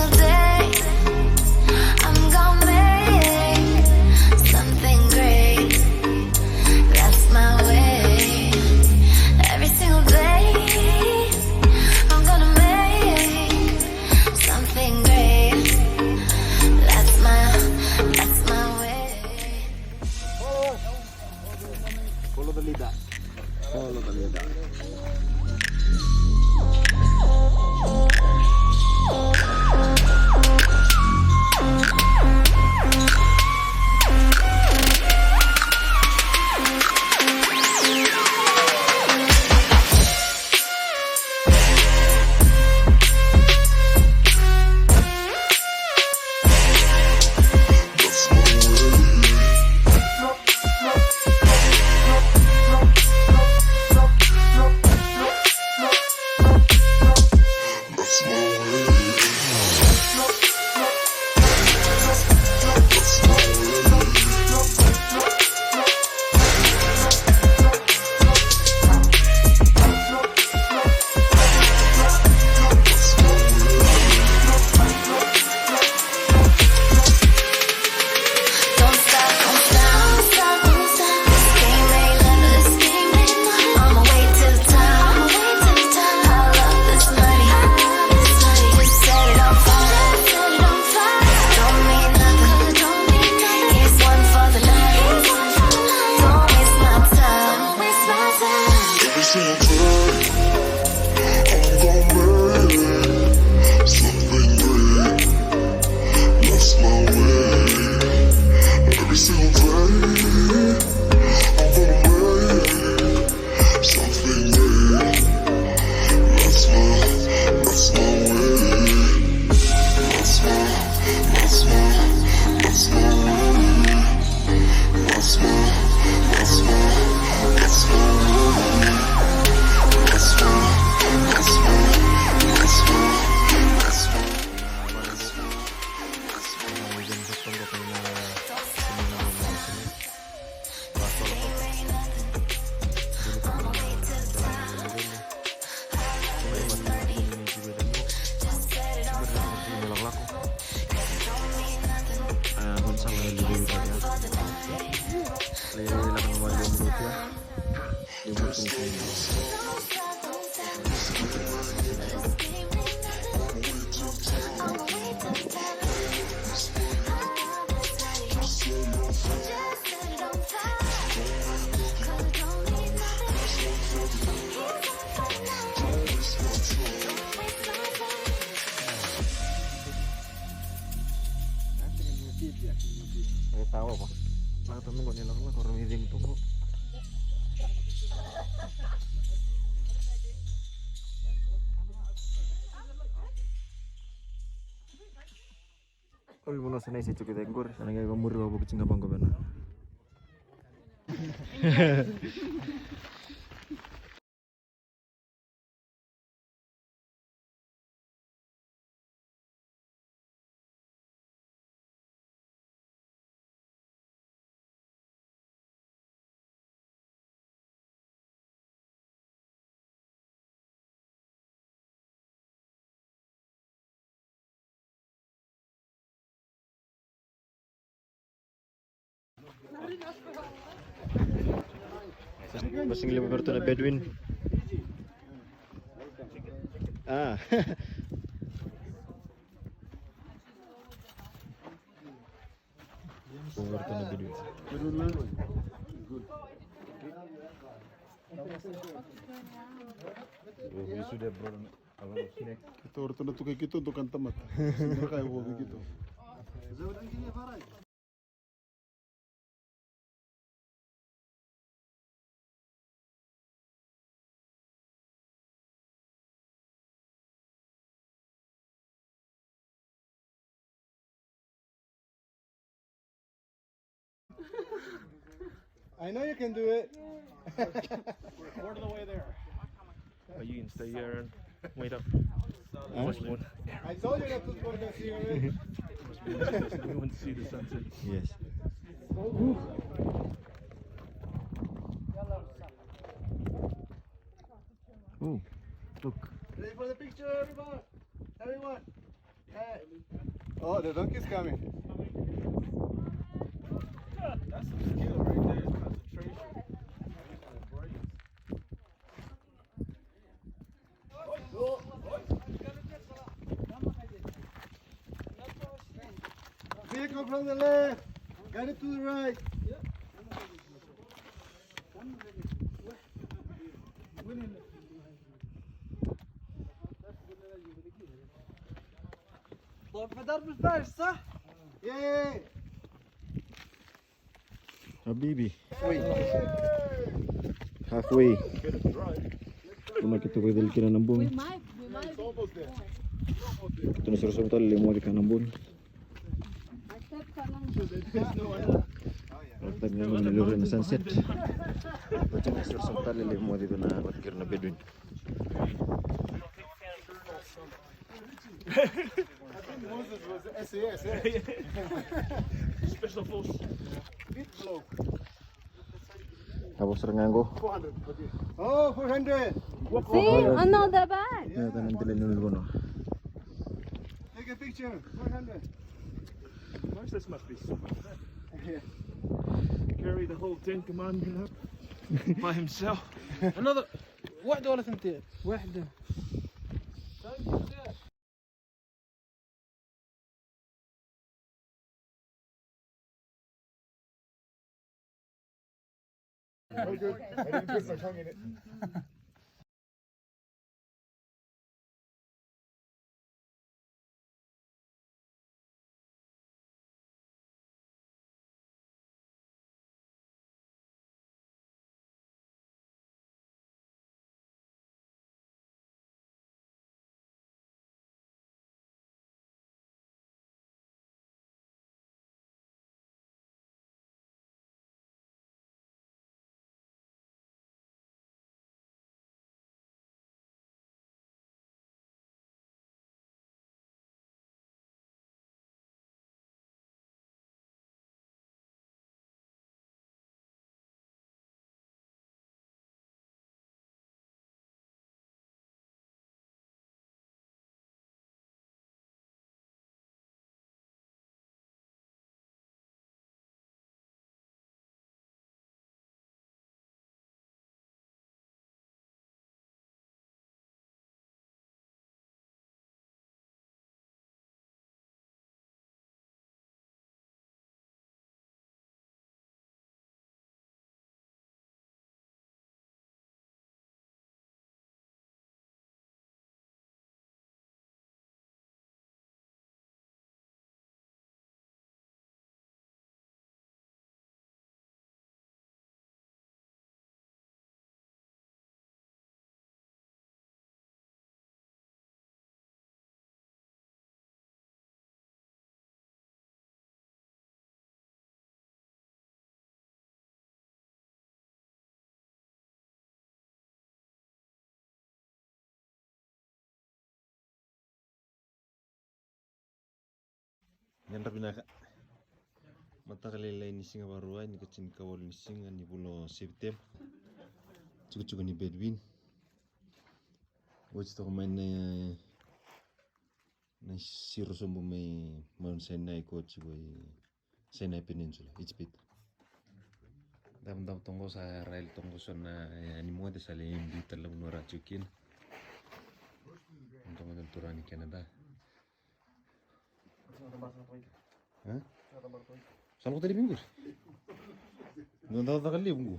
single day I'm gonna make something great. That's my way. Every single day I'm gonna make something great. That's my way. Follow the leader. Follow the leader. Tahu apa? Lah temen kok nilai lah orang izin tunggu. Kami mau nasi nasi cukup tengkur, karena kayak kamu riwa buku cingga bangga benar. Masing lima bertuna Bedouin. Ah. Bertuna Bedouin. Oh, sudah bro. Kalau snack. Kita bertuna tuh kayak gitu untuk kan temat. Mereka yang hobi gitu. I know you can do it. We're the way there. Oh, you can stay here and wait up. I told you not to put the cigarette. We want to see the sunset. Yes. Oh, look. Ready for the picture, everyone? Everyone. Oh, the donkey's coming. That's some skill right there. Concentration. Vehicle from the left. Got it to the right. فدار بالفارس صح؟ Yay! Habibi. Halfway. Cuma kita pwede kira nambun. It's almost there. Ito na sirasong tali mo di ka nambun. Ratag na mga niluro na sunset. Ito na sirasong tali mo dito na kira na bedouin. Moses was SAS, eh? Special force. Big bloke. Tapos rengango. 400. Oh, 400. See, another bag. Ito na nandila niluro no. Take a picture. 400. Moses must be super. Yeah. Carry the whole 10 commandment up by himself. another واحدة ولا ثنتين؟ واحدة. Oh, good. I didn't put my tongue in it. Yan ra pinaka. Matakalilay ni singa baruay ni kacin kawal ni singa ni bulo Septem. Cukup ni bedouin. Wajib to main na siro sombo may Mount Sinai ko chigoy Sinai Peninsula. It's bit. Dam tonggo sa rail tonggo sa na ni mo de sale imbi talang nora chukin. Tonggo ng turani Canada. Hah? Saan ko tadi minggu? Nggak tahu tak kali minggu.